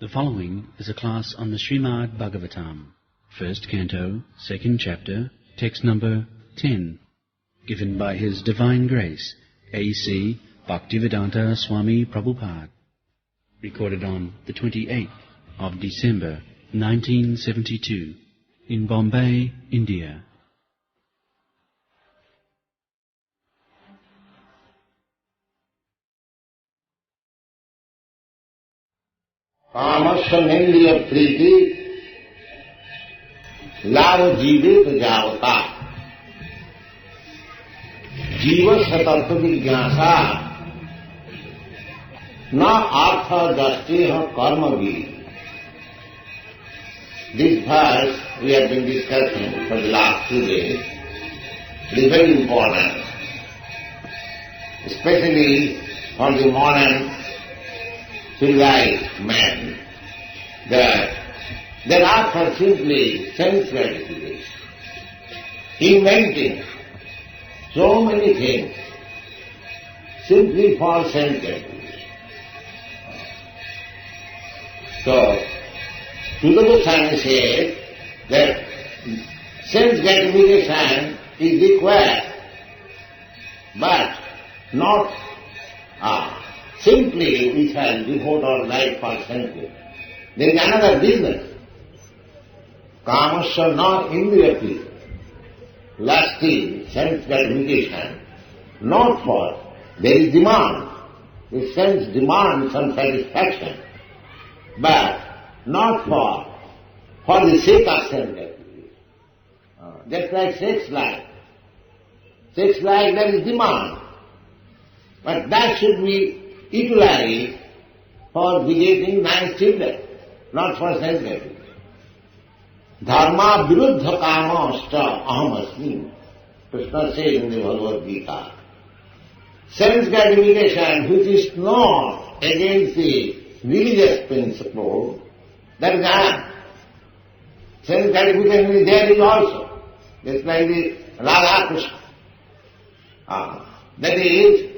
The following is a class on the Śrīmad-Bhāgavatam, first canto, second chapter, text number 10, given by His Divine Grace, A.C. Bhaktivedanta Swami Prabhupada, recorded on the 28th of December, 1972, in Bombay, India. कामस्वनेन्द्रिय प्रीति लाभ जीवित जावता जीव सतर्क जिज्ञासा न अर्थ दृष्टि कर्म भी. This verse we have been discussing for the last 2 days. It is very important, especially for the modern civilized man, that they are for simply sense gratification, inventing so many things simply for sense gratification. So, Srila Goswami says that sense gratification is required, but not simply we shall devote our life for sense. There is another business. Kamasya na indriyati, lusty sense gratification, not for, there is demand. The sense demands some satisfaction, but not for the sake of sense gratification. Just like sex life. Sex life, there is demand, but that should be utilized for begetting nice children, not for sense gratification. Dharma viruddha kamasta aham asmi. Krishna says in the Bhagavad Gita. Sense gratification which is not against the religious principle, that is aham. Sense gratification is there is also. Just like the Radha Krishna. That is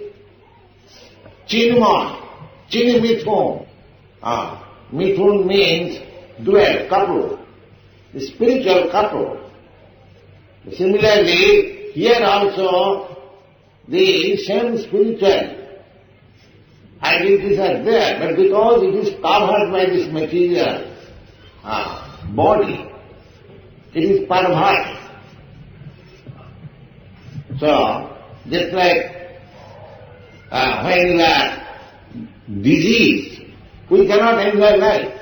Chinma, Chini Mithun. Mithun means dual, couple, the spiritual couple. Similarly, here also the same spiritual identities are there, but because it is covered by this material body, it is perverted. So, just like when we are diseased, we cannot enjoy life.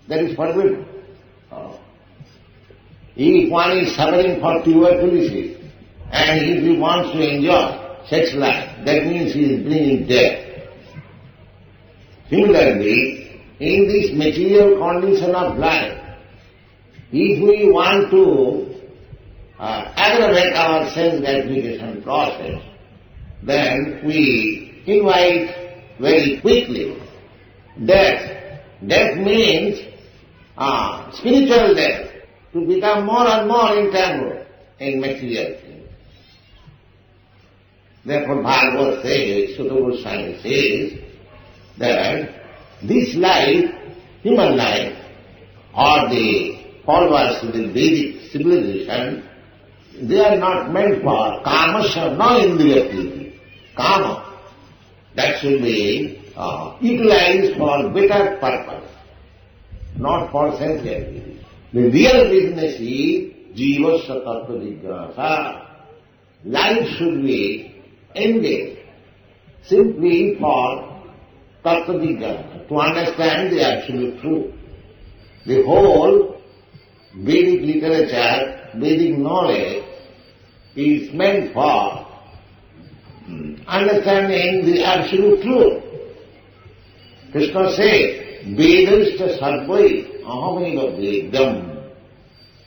That is forbidden. If one is suffering for tuberculosis and if he wants to enjoy sex life, that means he is bringing death. Similarly, in this material condition of life, if we want to aggravate our sense gratification process, then we invite very quickly death. Death means spiritual death, to become more and more entangled in material things. Therefore Bhagavad says, Sutta Goswami says, that this life, human life, or the followers of the Vedic civilization, they are not meant for kamasya na indriyati. Kama, that should be utilized for better purpose, not for sense gratification. The real business is jiva satarka jignasa. Life should be engaged simply for tattva jignasa, to understand the absolute truth. The whole Vedic literature, Vedic knowledge is meant for understanding the absolute truth. Krishna says, Vedasta sarvai ahameva vedam.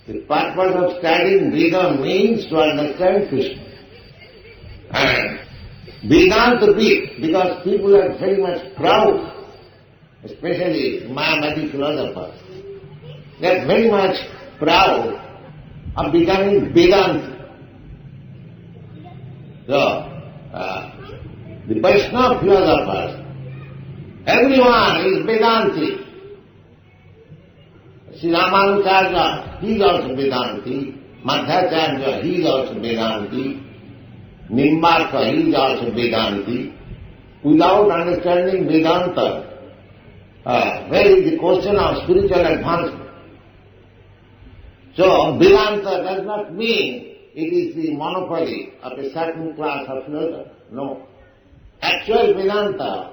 The purpose of studying Veda means to understand Krishna. And Vedanta bit, because people are very much proud, especially Mayavadi philosophers. They are very much proud of becoming Vedanti. So, the Vaishnava philosophers, everyone is Vedanti. Srila, he is also Vedanti. Madhyacharya, he is also Vedanti. Nimbarka, he is also Vedanti. Without understanding Vedanta, where is the question of spiritual advancement? So, Vedanta does not mean it is the monopoly of a certain class of philosopher. No. Actual Vedanta,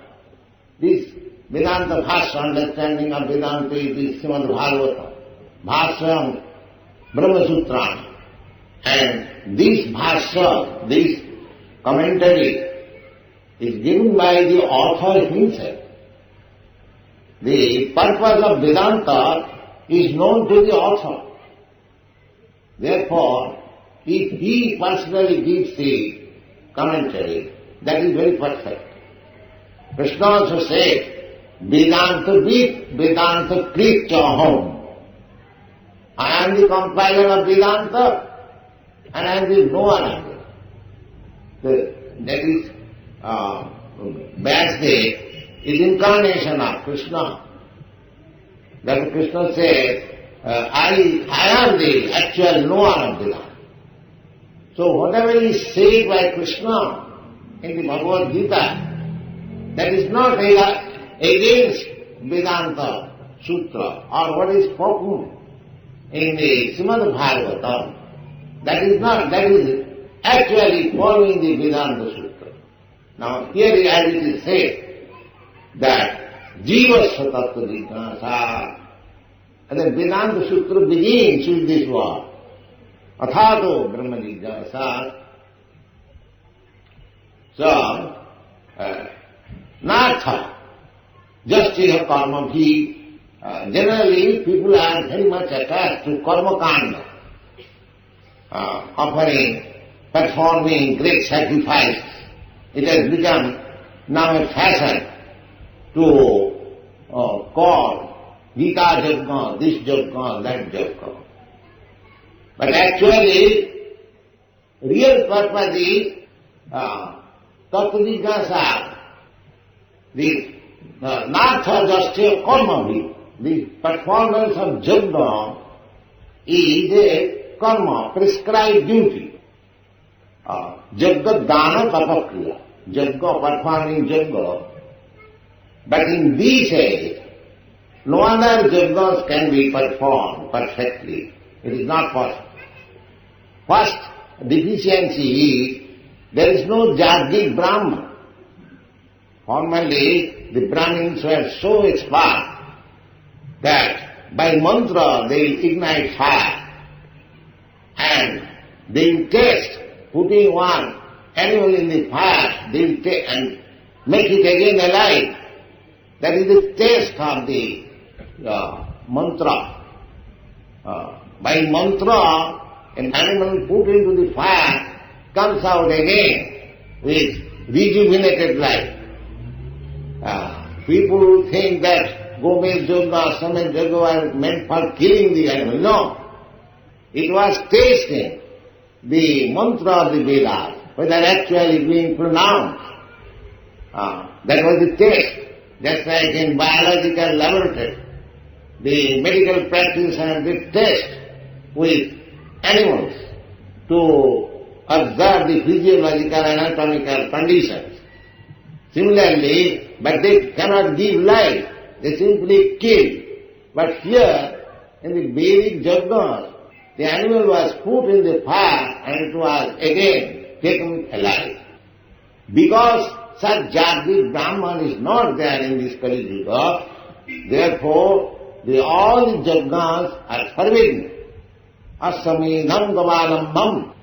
this Vedanta Bhashya, understanding of Vedanta is the Śrīmad-Bhāgavatam, Bhāshyam, Brahma Sutra. And this Bhashya, this commentary, is given by the author himself. The purpose of Vedanta is known to the author. Therefore, if he personally gives the commentary, that is very perfect. Krishna also said, Vedanta vid, Vedanta krit chaham. I am the compiler of Vedanta and I am the knower of it. That is, Vyasdev is incarnation of Krishna. That Krishna says, I am the actual knower of Vedanta. So whatever is said by Krishna in the Bhagavad Gita, that is not against Vedanta Sutra or what is spoken in the Śrīmad-Bhāgavatam. That is actually following the Vedanta Sutra. Now here as it is said that Jivasya Tattva Jignasa, and then Vedanta Sutra begins with this word, Athato Brahma Jignasa. So, Natha, Justice Karma Bhi, generally people are very much attached to Karma Kanda, offering, performing great sacrifices. It has become now a fashion to call Gita Yajna, this Yajna, that Yajna. But actually, real purpose is Tattva Jignasa, the Natha Justice Karma Bhi, the performance of Yajna is a karma, prescribed duty. Yajna Dana Tapakriya, Yajna performing Yajna. But in this age, no other Yajnas can be performed perfectly. It is not possible. First deficiency is there is no Jagdik Brahman. Formerly, the Brahmins were so expert that by mantra they will ignite fire and they will taste, putting one animal in the fire, they will take and make it again alive. That is the taste of the mantra. By mantra, an animal put into the fire comes out again with rejuvenated life. People think that Gomez Yoga, Samet Yoga are meant for killing the animal. No. It was tasting the mantra of the Vedas, whether actually being pronounced. That was the taste. Just like in biological laboratory, the medical practitioners did test with animals to observe the physiological and anatomical conditions. Similarly, but they cannot give life, they simply kill. But here, in the Vedic Yajnas, the animal was put in the fire and it was again taken alive. Because such Jagdik Brahman is not there in this Kali Yuga, therefore all the Yajnas are forbidden. Asamidham gavadambam,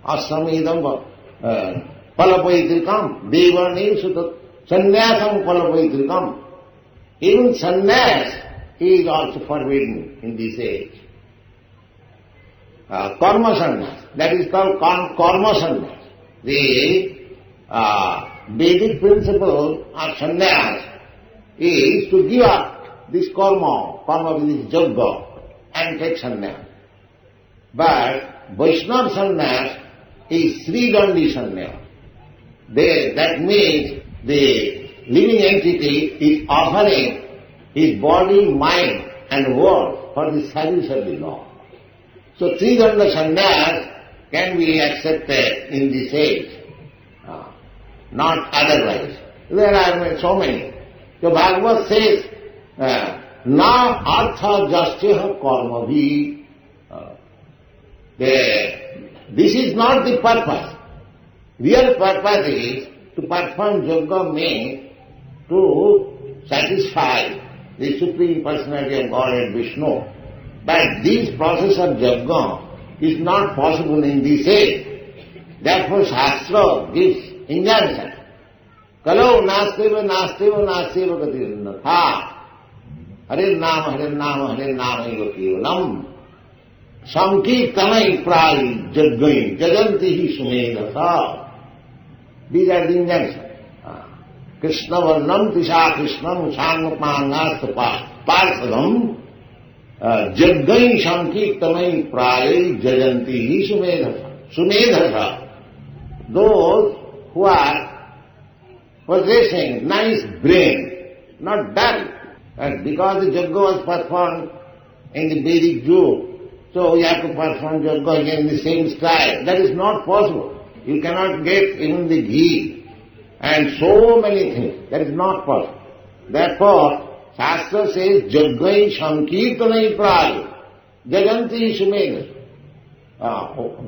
asamidham palapaitrikam, devani sutta sannyasam palapaitrikam. Even sannyas is also forbidden in this age. Karma sannyas, that is called karma sannyas. The Vedic principle of sannyas is to give up this karma with this yajna, and take sannyas. But Vaishnava sannyas is Sridandi sannyas. That means the living entity is offering his body, mind and work for the service of the Lord. So three-danda sannyas can be accepted in this age, not otherwise. There are so many. So Bhagavad says, na artha jasya karma bhi. This is not the purpose. Real purpose is to perform yoga means to satisfy the Supreme Personality of Godhead Vishnu. But this process of yoga is not possible in this age. Therefore Shastra gives injunction. Kalau nasteva nasteva nasteva gatirnatha. Hare Nama eva kevalam. Sankirtanai prai jaggai jajantihi sumedasa. These are the injunctions. Krishna varnam tisha krishnam sangapangasta parsadam jaggai sankirtanai prai jajantihi sumedasa. Those who are possessing nice brain, not dull. And because the yoga was performed in the Vedic Jude, so we have to perform yoga in the same style. That is not possible. You cannot get even the ghee and so many things. That is not possible. Therefore, Shastra says, Jaggai Sankirtanai Praya Jaganti Sumena.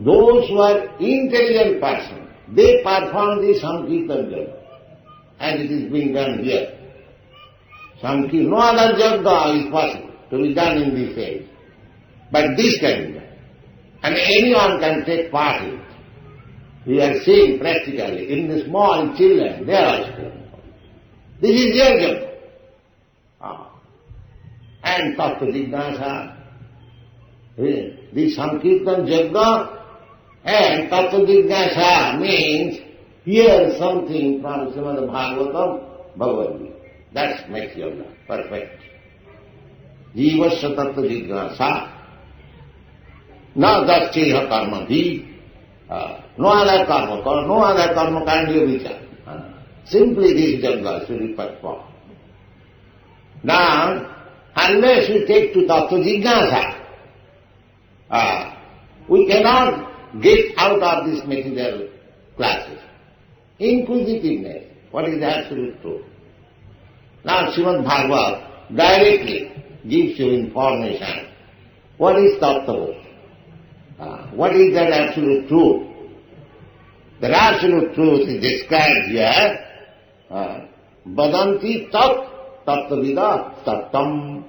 Those who are intelligent persons, they perform the Sankirtan yoga. And it is being done here. No other yoga is possible to be done in this age. But this can be done. And anyone can take part in it. We are seeing practically in the small children, they are also doing it. This is your yoga. And Tattva Jignasa, the Sankirtan yoga and Tattva Jignasa means hear something from Śrīmad-Bhāgavatam, Bhagavad. That makes yoga perfect. Jivasya tattva jignasa na dasyeha karma bhi. No other karma can do vichar. Simply this yoga should be performed. Now, unless we take to tattva jignasa, we cannot get out of these material classes. Inquisitiveness, what is the absolute truth? Now Śrīmad-Bhāgavatam directly gives you information. What is tattva? What is that absolute truth? The absolute truth is described here. Vadanti tat tattavida tattam.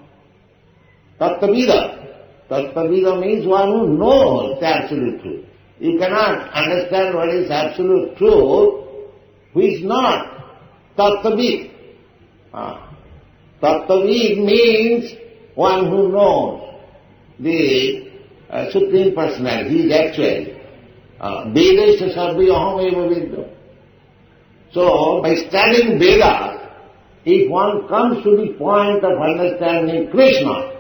Tattavida means one who knows the absolute truth. You cannot understand what is absolute truth who is not tattvavid. Tattvavid means one who knows the Supreme Personality. He is actually Vedas sarvi aham eva vidyam. So, by studying Vedas, if one comes to the point of understanding Krishna,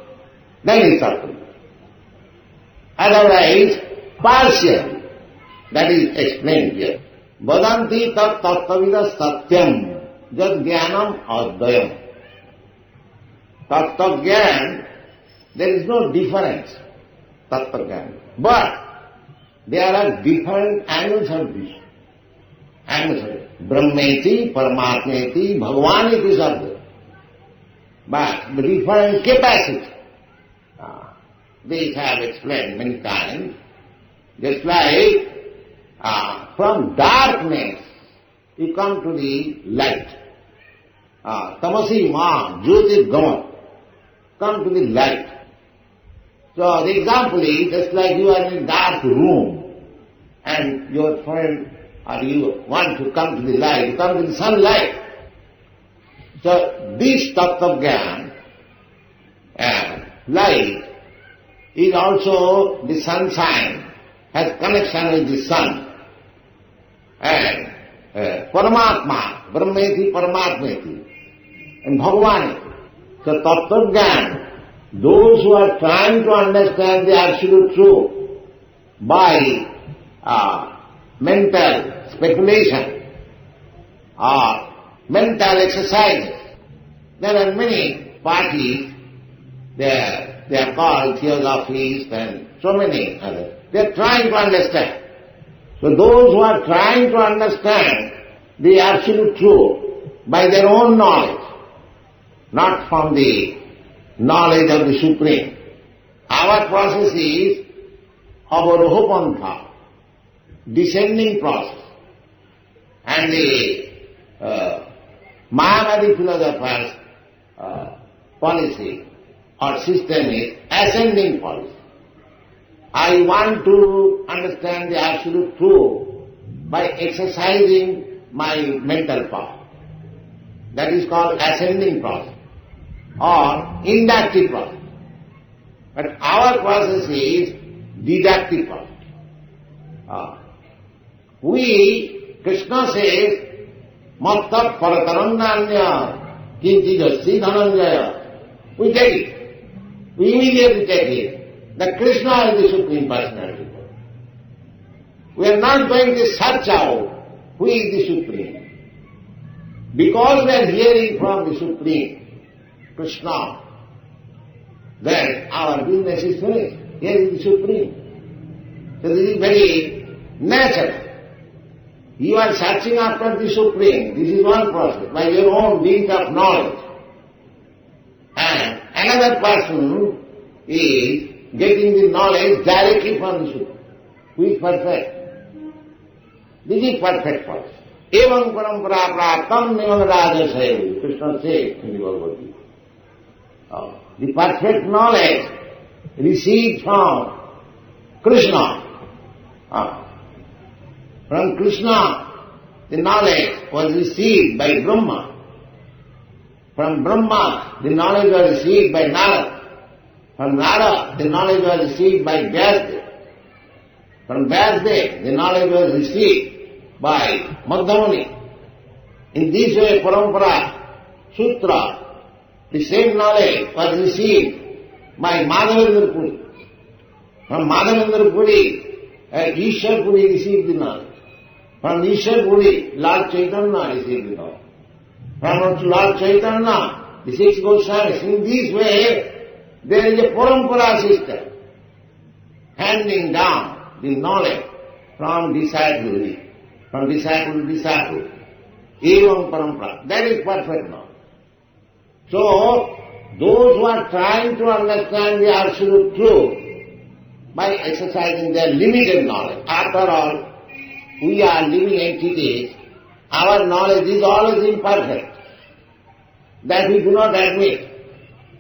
then he is tattvavid. Otherwise, partial. That is explained here. Vadanti tat tattavida satyam. Jad jnanam advayam. Tattva jnana, there is no difference. Tattva jnana. But there are different angles of this. Brahmeti, Paramatmeti, Bhagavaneti sabda. But the different capacity. These have explained many times. Just like from darkness you come to the light. Tamasi ma, jyoti gama. Come to the light. So the example is just like you are in a dark room and your friend or you want to come to the light, you come to the sunlight. So this tattva jnana, light, is also the sunshine, has connection with the sun. And Paramatma, Brahmeti, Paramatmeti, and Bhagavaneti. So tattva jnana, those who are trying to understand the absolute truth by mental speculation or mental exercises, there are many parties They are called theosophists and so many others. They are trying to understand. So those who are trying to understand the absolute truth by their own knowledge, not from the knowledge of the Supreme. Our process is avarohapantha, descending process. And the Mayavadi philosophers' policy or system is ascending policy. I want to understand the absolute truth by exercising my mental power. That is called ascending process or inductive process. But our process is deductive process. Krishna says, Matta paratarannanya kinchijasri dhananjaya. We take it. We immediately take it. That Krishna is the Supreme Personality. We are not going to search out who is the Supreme. Because we are hearing from the Supreme, Krishna, then our business is finished. Here is the Supreme. So this is very natural. You are searching after the Supreme. This is one process, by your own dint of knowledge. And another person is getting the knowledge directly from the Supreme, who is perfect. This is perfect process. Evam parampara praptam nivam rajasaya, Krishna says in the Bhagavad Gita. The perfect knowledge received from Krishna. From Krishna, the knowledge was received by Brahma. From Brahma, the knowledge was received by Narada. From Narada, the knowledge was received by Vyasadeva. From Vyasadeva, the knowledge was received by Madhyamuni. In this way, Parampara, Sutra, the same knowledge was received by Madhavendra Puri. From Madhavendra Puri, Ishwar Puri received the knowledge. From Ishwar Puri, Lord Chaitanya received the knowledge. From Lord Chaitanya, the six Goswamis. In this way, there is a parampara system, handing down the knowledge from disciple to disciple. Evam parampara. That is perfect knowledge. So, those who are trying to understand the absolute truth by exercising their limited knowledge, after all, we are living entities, our knowledge is always imperfect. That we do not admit.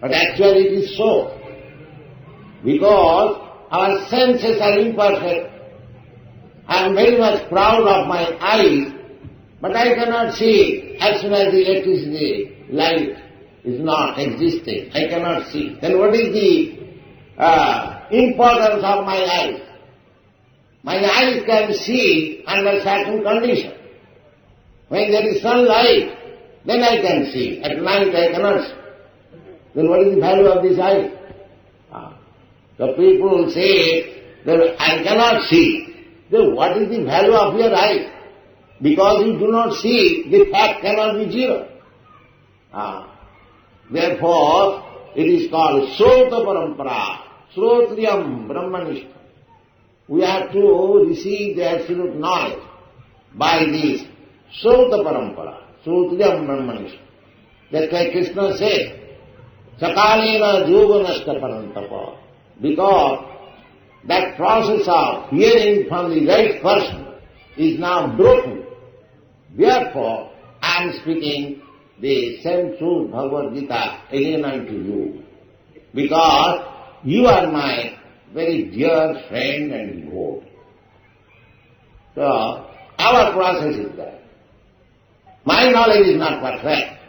But actually it is so. Because our senses are imperfect. I am very much proud of my eyes, but I cannot see as soon as the electricity light is not existing. I cannot see. Then what is the importance of my eyes? My eyes can see under certain conditions. When there is sunlight, then I can see. At night I cannot see. Then what is the value of this eye? The people say that I cannot see. Then what is the value of your eye? Because you do not see, the fact cannot be zero. Therefore, it is called Srota Parampara, Srotriyam Brahmanishta. We have to receive the absolute knowledge by this Srota Parampara, Srotriyam Brahmanishta. That's why Krishna said, Sakalena Yoganashta Parantapa. Because that process of hearing from the right person is now broken. Therefore, I am speaking the same truth, Bhagavad Gita, again unto you. Because you are my very dear friend and devotee. So, our process is that. My knowledge is not perfect.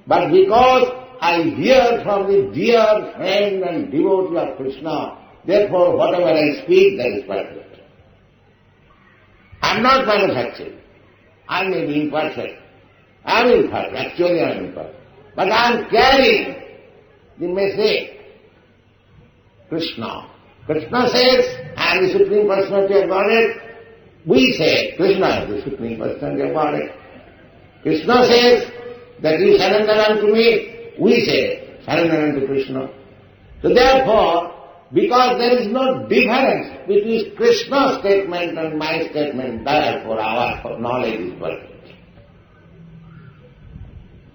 But because I hear from the dear friend and devotee of Krishna, therefore whatever I speak, that is perfect. I am not manufactured. I may be imperfect. I am imperfect. Actually I am imperfect. But I am carrying the message. Krishna. Krishna says, I am the Supreme Personality of Godhead. We say, Krishna is the Supreme Personality of Godhead. Krishna says that you surrender unto me. We say, surrender unto Krishna. So therefore, because there is no difference between Krishna's statement and my statement, therefore our knowledge is perfect.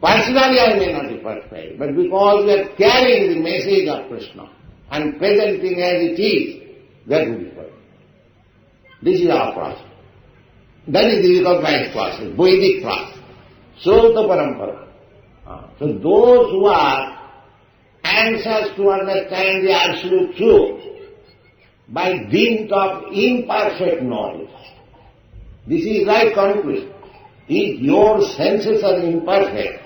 Personally I may not be perfect, but because we are carrying the message of Krishna and presenting as it is, that will be perfect. This is our process. That is the recognized process, Vedic process. Srota Parampara. So those who are anxious to understand the absolute truth by dint of imperfect knowledge, this is right conclusion. If your senses are imperfect,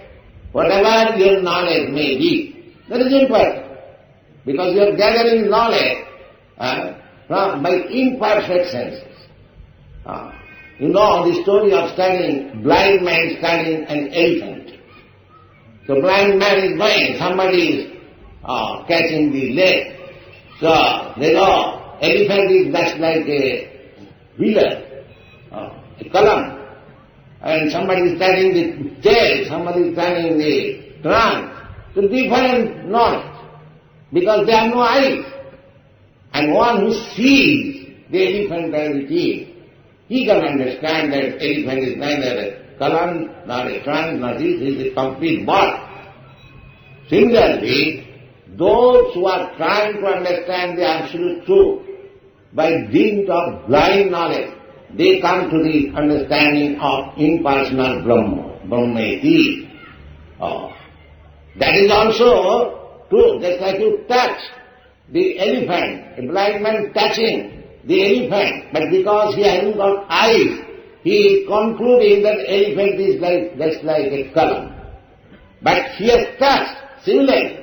whatever your knowledge may be, that is imperfect. Because you are gathering knowledge by imperfect senses. You know the story of blind man studying an elephant. So blind man is going, somebody is catching the leg. So they know elephant is just like a wheeler, a column. And somebody is turning the tail, somebody is turning the trunk. So different knowledge, because they have no eyes. And one who sees the elephant as it is, he can understand that elephant is neither a column, nor a trunk, nor this, it is a complete body. Similarly, those who are trying to understand the absolute truth by dint of blind knowledge, they come to the understanding of impersonal Brahma, Brahmeti. That is also true, just like you touch the elephant, a blind man touching the elephant, but because he hasn't got eyes, he is concluding that elephant is just like a column. But he has touched. Similarly,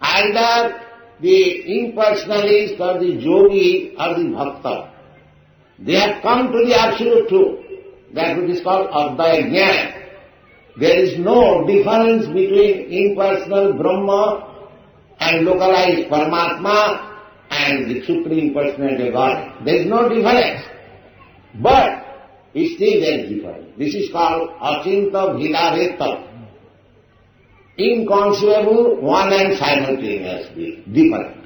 either the impersonalist or the yogi or the bhakta, they have come to the absolute truth. That which is called Advaya Jnana. There is no difference between impersonal Brahma and localized Paramatma and the Supreme Personality of God. There is no difference. But still there is difference. This is called Achinta Bhedaveta. Inconceivable, one and simultaneously different.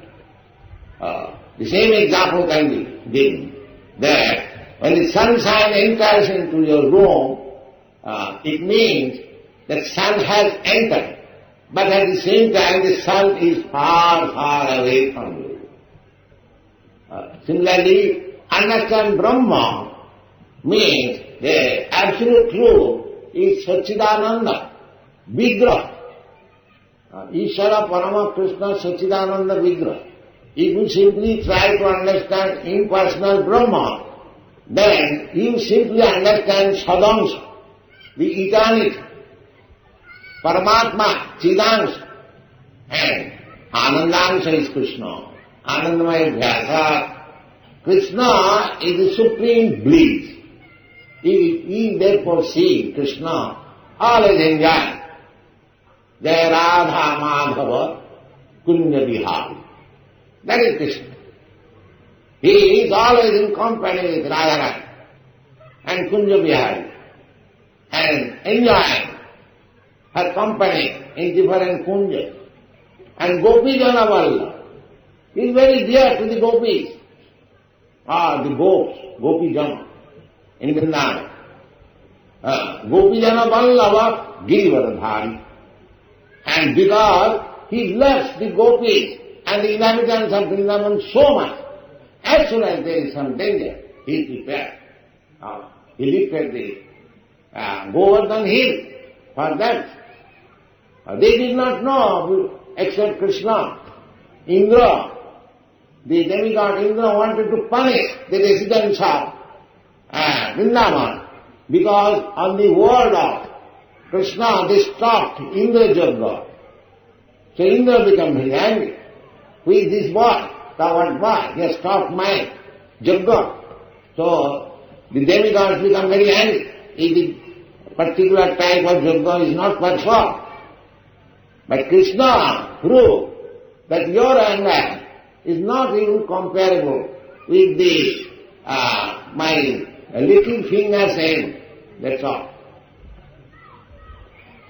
The same example can be given that when the sunshine enters into your room, it means that sun has entered, but at the same time the sun is far, far away from you. Similarly, understand Brahma means the absolute truth is Satchidananda, Vigraha. Ishvara Parama Krishna Satchidananda Vigraha. If you simply try to understand impersonal Brahma, then you simply understand Sadamsa, the eternity, Paramatma, Chidansha, and Anandansha is Krishna. Anandamaya Vyasa. Krishna is the supreme bliss. We therefore see Krishna always enjoying. Jaya Radha Madhava Kunja Vihari. That is Krishna. He is always in company with Radharani and Kunja Vihari and enjoying her company in different kunjas. And Gopijana Valla is very dear to the gopis. The gops, Gopijana in Vrindavan. Gopijana Vallava Girivardhari. And because he loves the gopis and the inhabitants of Vrindavan so much, as soon as there is some danger, he is prepared. He lifted the Govardhan hill for that. They did not know except Krishna. Indra, the demigod Indra, wanted to punish the residents of Vrindavan because on the word of Krishna they stopped Indra Jagga. So Indra became very angry. Who is this boy? Coward boy. He has stopped my Jagga. So the demigods become very angry. If the particular type of Jagga is not performed. But Krishna proved that your anger is not even comparable with the my little finger's end. That's all.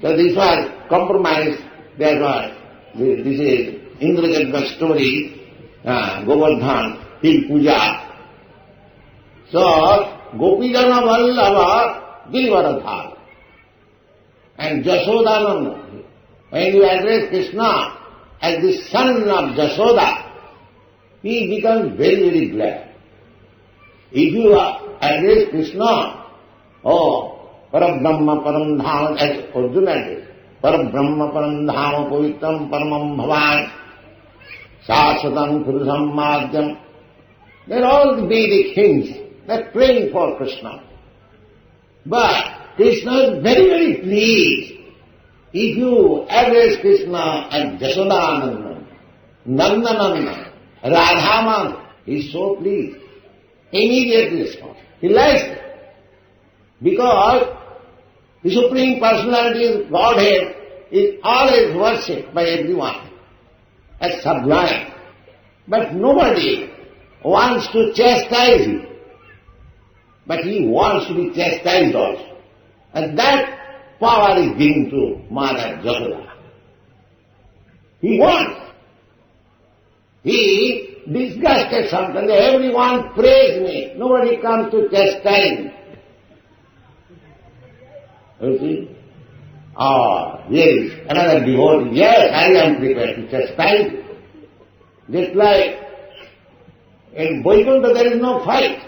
So this was compromise. That was this is Indra story, Govardhan, till Puja. So, Gopijana Vallabha Girivaradhara. And Jashodananda, when you address Krishna as the son of Jashoda, he becomes very, very glad. If you address Krishna, Parabrahma Paramdhama, as Arjuna did, Parabrahma Paramdhama Pavitram Paramam Bhavan, Sāsvatam Purusam Madhyam, they're all the Vedic hymns. They're praying for Krishna. But Krishna is very, very pleased. If you address Krishna as Jashodananda, Nandananda, Radhaman, he is so pleased. Immediately response. He likes it. Because the Supreme Personality of Godhead is always worshipped by everyone as sublime. But nobody wants to chastise him. But he wants to be chastised also. And that power is given to Mother Jashoda. He wants. He disgusted sometimes. Everyone praise me. Nobody comes to chastise me. You see? Here is another devotee. Yes, I am prepared to chastise you. Just like in Vaikuntha there is no fight.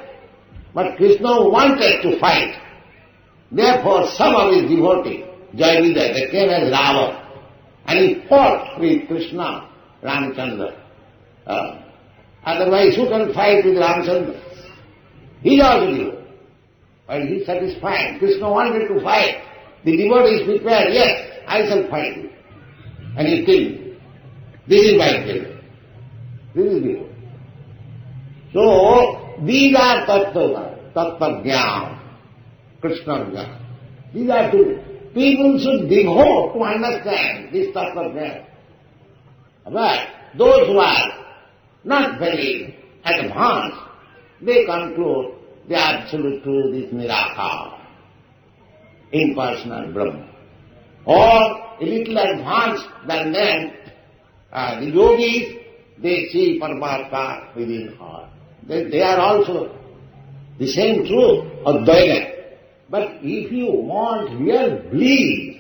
But Krishna wanted to fight. Therefore some of his devotees, Jayavida, they came as Rava. And he fought with Krishna, Ramchandra. Otherwise who can fight with Ramchandra? He is also devotee. But he is satisfied. Krishna wanted to fight. The devotee is prepared, yes, I shall fight you. And he killed him. This is my killing. This is devotee. So, these are tattva, jnana, Krishna jnana. These are two. People should devote to understand this tattva jnana. But those who are not very advanced, they conclude the absolute truth is Nirakara, impersonal Brahma. Or a little advanced than them, the yogis, they see Paramatma within heart. They are also the same truth, Advaita. But if you want real bliss,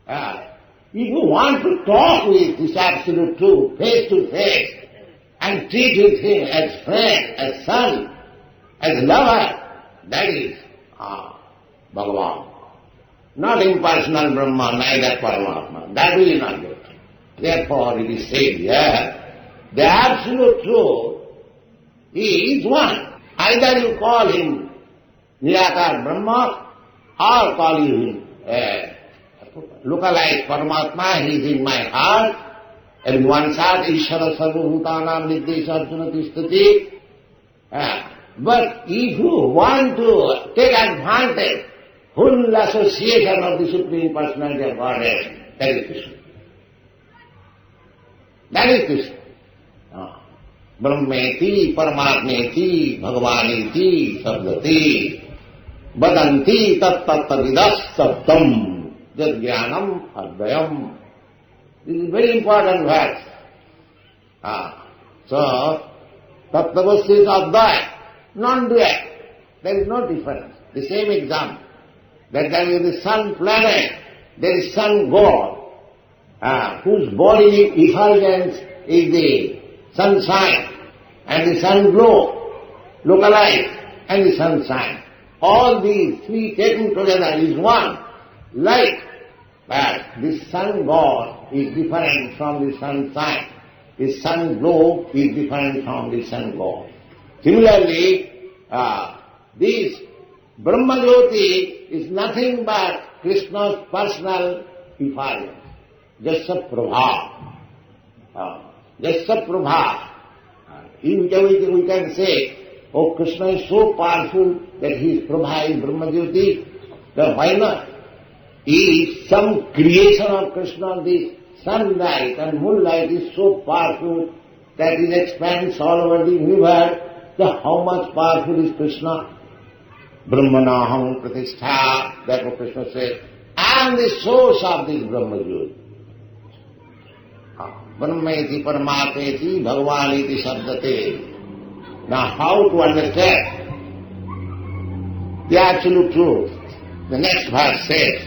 if you want to talk with this absolute truth face to face and treat with him as friend, as son, as lover, that is Bhagavan. Not impersonal Brahma, neither Paramatma. That will not get. Therefore it is said here, the absolute truth is one. Either you call him Nirakar Brahma or call him lookalike Paramatma, he is in my heart. And one heart, Ishvara Sarvabhutanam Nityesha Arjuna Tishtati. But if you want to take advantage, full association of the Supreme Personality of Godhead, that is Krishna. That is Krishna. Brahmeti, Paramatmeti, Bhagavaneti, Sabdati, Vadanti tat-tat-vidas sabdam, jad-jnanam advayam. This is very important verse. So, tattva is advaya, non-dual. There is no difference. The same example. That there is the sun planet, there is sun god, whose bodily effulgence is the sunshine, and the sun glow, localized, and the sunshine. All these three taken together is one light, but the sun god is different from the sunshine. The sun glow is different from the sun god. Similarly, this Brahma Jyoti is nothing but Krishna's personal effulgence. Jasya Prabha. Jasya Prabha. We can say, oh, Krishna is so powerful that his Prabha is Brahma Jyoti. Then why not? If some creation of Krishna, the sunlight and moonlight is so powerful that it expands all over the universe, then how much powerful is Krishna? Brahmanaham pratishtha, that's what Krishna says. I am the source of this Brahma Jyoti. Brahmeti Paramateti Bhagavaniti Sabdate. Now how to understand the absolute truth? The next verse says,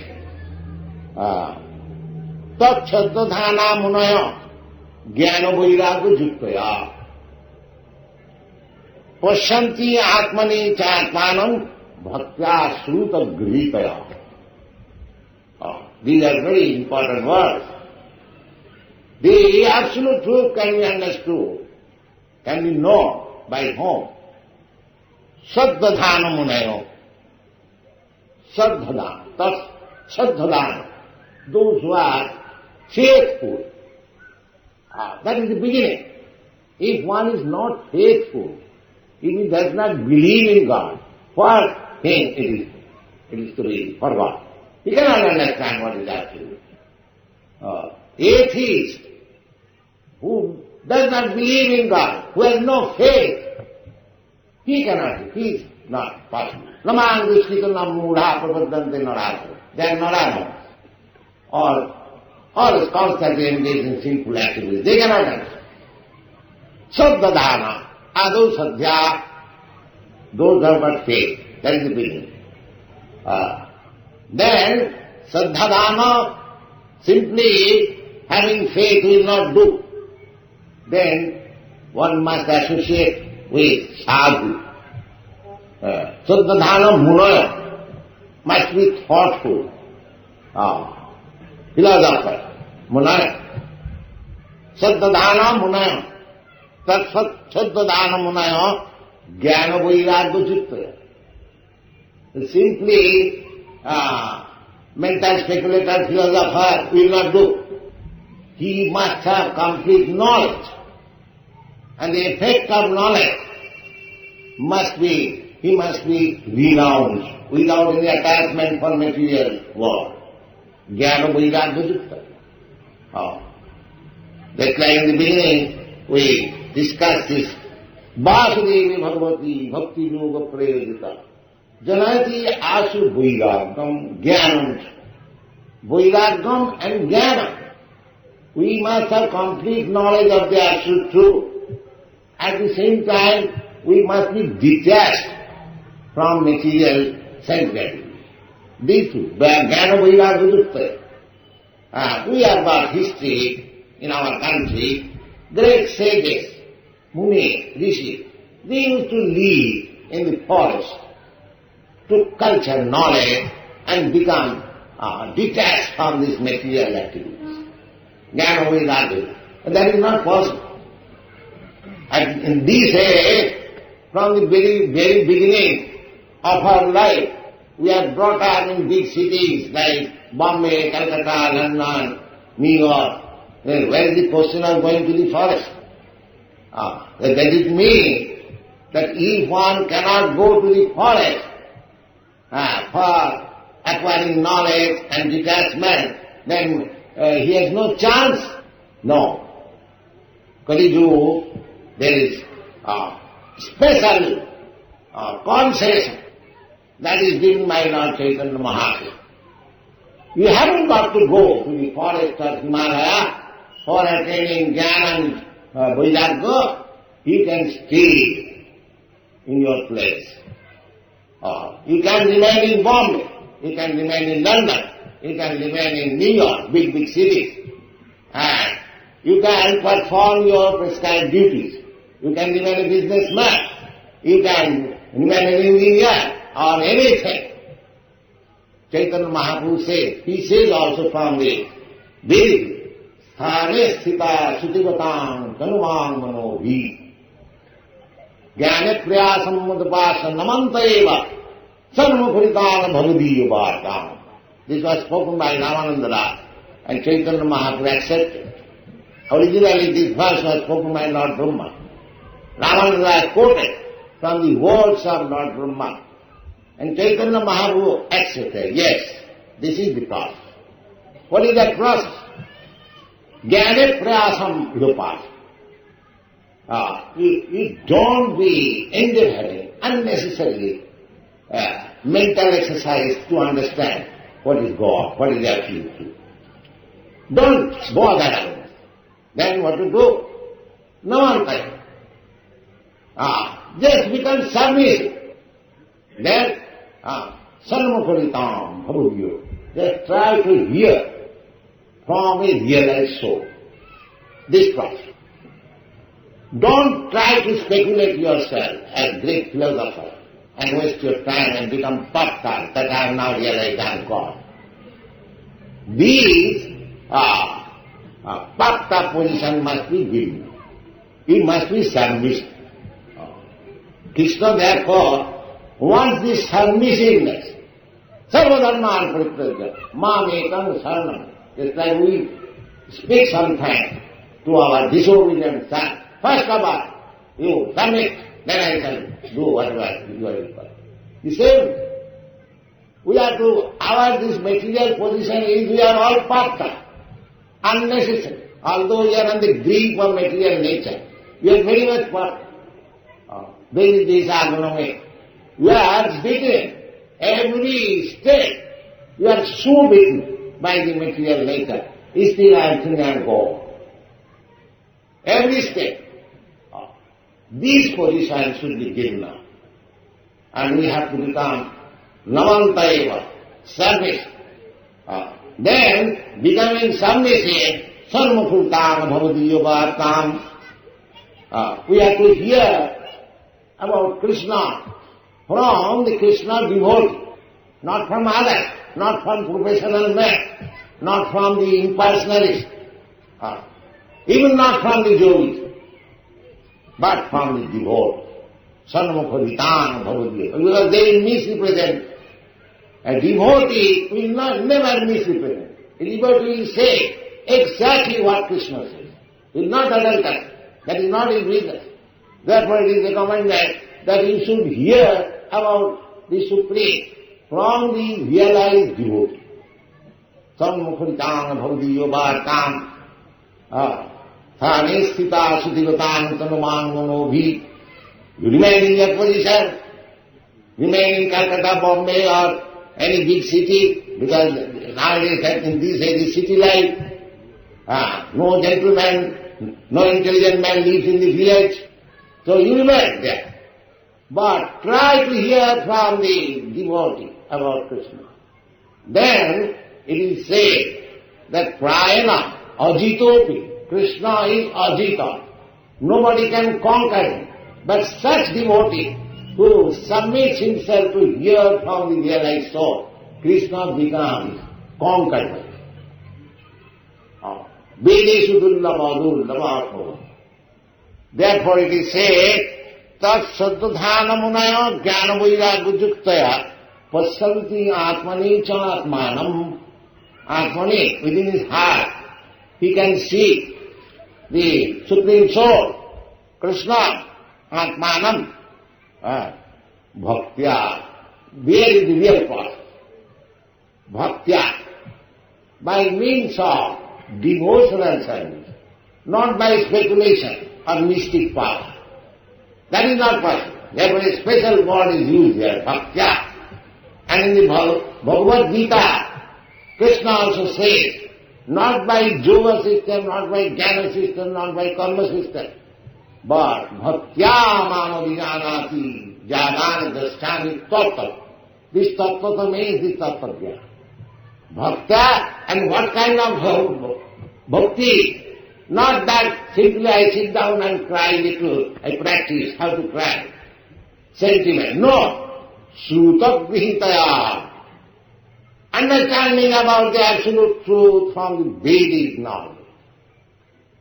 Tat Chaddadhana Munaya Jnana Vairagya Juktaya Pasyanti Atmani Chatmanam Bhaktya Sruta Gritaya. These are very important words. The absolute truth can be understood, can be known by whom? Saddhadhana Munayo. Saddhadhana. That's Saddhadhana. Those who are faithful. That is the beginning. If one is not faithful, if he does not believe in God, what thing it is to be forgotten. He cannot understand what is absolute. Atheist, who does not believe in God, who has no faith, he is not possible. Namang Vishkita Mudha Prabhadante Narasa. They are Naranas. Or is constantly engaged in sinful activities. They cannot understand. Saddhadhana, Adu Sadhya, those have got faith. That is the beginning. Then, Saddhadhana, simply having faith will not do. Then, one must associate with sadhu. Saddhadhana Munaya must be thoughtful. Philosopher, Munaya. Saddhadhana Munaya. Tat Saddhadhana Munaya Jnana Vairagya Juktaya. Simply mental speculator, philosopher will not do. He must have complete knowledge. And the effect of knowledge he must be renounced without any attachment for material world. Jnana Vairagya Juktaya. That's like in the beginning we discussed this. Vasudevi Bhagavati Bhakti Yoga Prayojita. Janati Asu Vairagam Jnanam. Vairagam and Jnanam. We must have complete knowledge of the absolute truth. At the same time, we must be detached from material sense gratification. These two, Jnana Vairagya Juktaya. We have got history in our country, great sages, Muni, Rishi, they used to live in the forest to culture knowledge and become detached from these material activities. Jnana Vairagya. And that is not possible. And in this age, from the very, very beginning of our life, we are brought up in big cities like Bombay, Calcutta, London, New York. Then where is the question of going to the forest? That it means that if one cannot go to the forest for acquiring knowledge and detachment, then he has no chance. No. Kali-yuga, there is special concession that is given by Lord Chaitanya Mahaprabhu. You haven't got to go to the forest of Himalaya for attaining Jnana and Vairagya. You can stay in your place. You can remain in Bombay, you can remain in London, you can remain in New York, big, big cities. And you can perform your prescribed duties. You can remain a businessman. You can remain an engineer or anything. Chaitanya Mahaprabhu says, he says also from the Vedic, Sthane Sthita Sutivatam Tanumang Manobhi Jnana Priyasam Madapasa Namanta Eva Sarvapuritāna Bhavadiya Bhartam. This was spoken by Ramananda Das and Chaitanya Mahaprabhu accepted. Originally this verse was spoken by Lord Brahma. Ramananda Das quoted from the words of Lord Brahma. And Chaitanya Mahaprabhu accepted, yes, this is the process. What is that process? Jnana Priyasam Vidupasa. You don't be endeavoring unnecessarily mental exercise to understand what is God, what is absolute truth. Don't bother. Then what to do? No one time. Just become submissive. Then, sarvamukaritam bhavudyo. Just try to hear from a realized soul this process. Don't try to speculate yourself as great philosopher and waste your time and become pakta that I have now realized I am God. These pakta position must be given. It must be submissive. Krishna therefore wants this submissiveness. Sarvadharman parityajya mam ekam saranam. Just like we speak sometimes to our disobedient son. First of all, you submit, then I shall do whatever you are required. The same, we are to, this material position is we are all pakta, unnecessary. Although we are on the grip of material nature, we are very much pakta. These are going to make. You are beaten. Every step, you are so beaten by the material nature. Still I think I am God. Every step. These positions should be given now. And we have to become namantaiva, submissive. Then, becoming submissive, sarvamukaritam bhavadiyovartam. We have to hear about Krishna from the Krishna devotee, not from others, not from professional men, not from the impersonalists, even not from the yogis, but from the devotee. Sarvamukaritam bhavadiyo. Because they misrepresent. A devotee will never misrepresent. A devotee will say exactly what Krishna says. He will not adulterate. That is not his business. Therefore it is recommended that you should hear about the Supreme from the realized devotee. Sarvamukaritam bhavadiyo vartam thane sthita sudhivatam tanuman manobhi. You remain in your position, remain in Calcutta, Bombay or any big city, because nowadays in this age is city life. No gentleman, no intelligent man lives in the village, so you remain there. But try to hear from the devotee about Krishna. Then it is said that prayana ajitopi, Krishna is ajita. Nobody can conquer him. But such devotee who submits himself to hear from the realized soul, Krishna becomes conqueror. Vedeshu dullabha dullabha. Therefore it is said, tat saddhana munaya jnana vairagya pasyanti atmani cha atmanam. Atmani, within his heart, he can see the Supreme Soul, Krishna, atmanam, bhaktya. Where is the real part? Bhaktya. By means of devotional service, not by speculation or mystic power. That is not possible. Therefore a special word is used here, bhaktya. And in the Bhagavad Gita, Krishna also says, not by yoga system, not by jnana system, not by karma system, but bhaktya mano vijanati jnana dasthani tattva. This tattva means this tattva. Bhakta, and what kind of bhakti? Not that simply I sit down and cry little, I practice how to cry. Sentiment. No. Sruta vihitaya. Understanding about the absolute truth from the Vedic knowledge.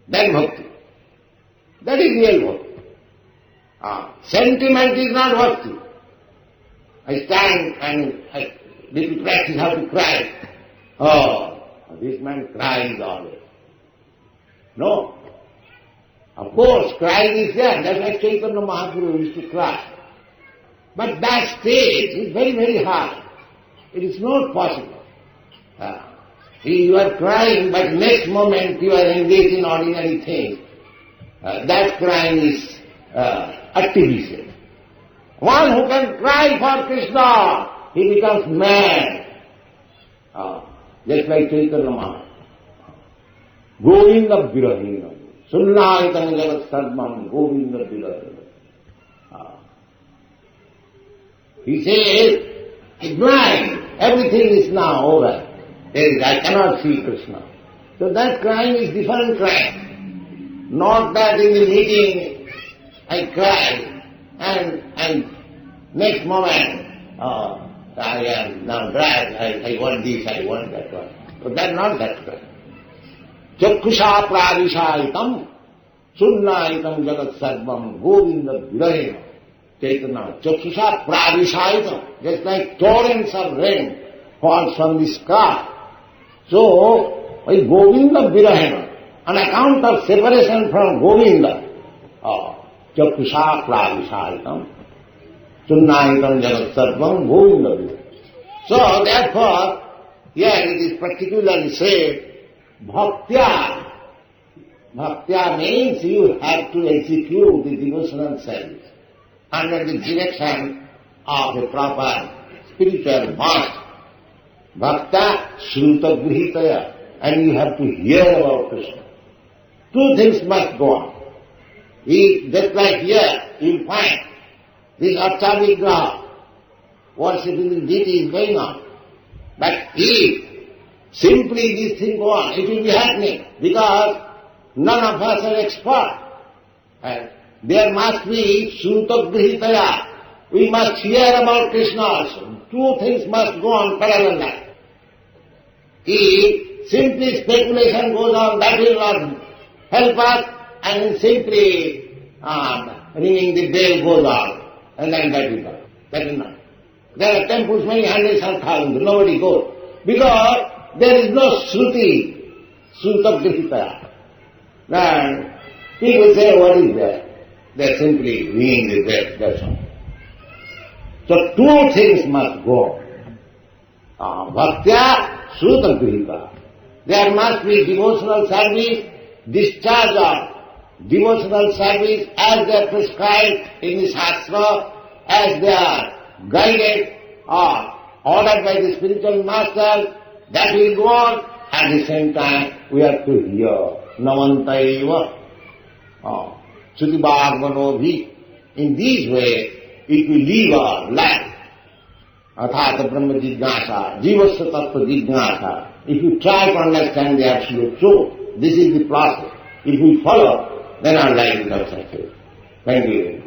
Then bhakti. That is real bhakti. Sentiment is not bhakti. I stand and I little practice how to cry. Oh, this man cries always. No. Of course, crying is there. That's why Chaitanya Mahaprabhu used to cry. But that stage is very, very hard. It is not possible. You are crying, but next moment you are engaged in ordinary things. That crying is artificial. One who can cry for Krishna, he becomes mad. Just like Chaitanya Mahaprabhu. Govinda Virahina. Sunnāitam jagat sarvam govinda viraha. He says, it's blind. Everything is now over. I cannot see Krishna. So that crying is different crying. Not that in the meeting I cry and next moment, I am now glad, I want this, I want that one. But that's not that cry. Chakkusha pravishayitam sunnāyitam jagat sarvam govinda viraha. Chaitanya, Chaksusha pravishayitam, just like torrents of rain falls from the sky. So, by Govinda viraha, on account of separation from Govinda, Chaksusha pravishayitam, sunnāyitam jagat sarvam govinda viraha. So, therefore, here it is particularly said, bhaktya. Bhaktya means you have to execute the devotional service under the direction of a proper spiritual master. Bhakta shruta grihitaya, and you have to hear about Krishna. Two things must go on. Just like here, you find this Archa Vigraha, worshipping the deity is going on. But if simply this thing go on, it will be happening, because none of us are expert. And there must be shruta grihitaya. We must hear about Krishna also. Two things must go on parallel. If simply speculation goes on, that will not help us, and simply ringing the bell goes on, and then that will not. That will not. There are temples, many hundreds and thousands, nobody goes. Because there is no shruti, shruta grihitaya. Then people say, what is that? They are simply ringing the bell, that's all. So two things must go. Bhaktya shruta grihita. There must be devotional service, discharge of devotional service as they are prescribed in the Shastra, as they are guided or ordered by the spiritual master, that will go on. At the same time, we have to hear Namantaiva, Srutibhagavano. In this way, it will live our life. Athata Brahma Jignasa, Jivasya Tattva Jignasa. If you try to understand the absolute truth, this is the process. If we follow, then our life becomes secure. Thank you.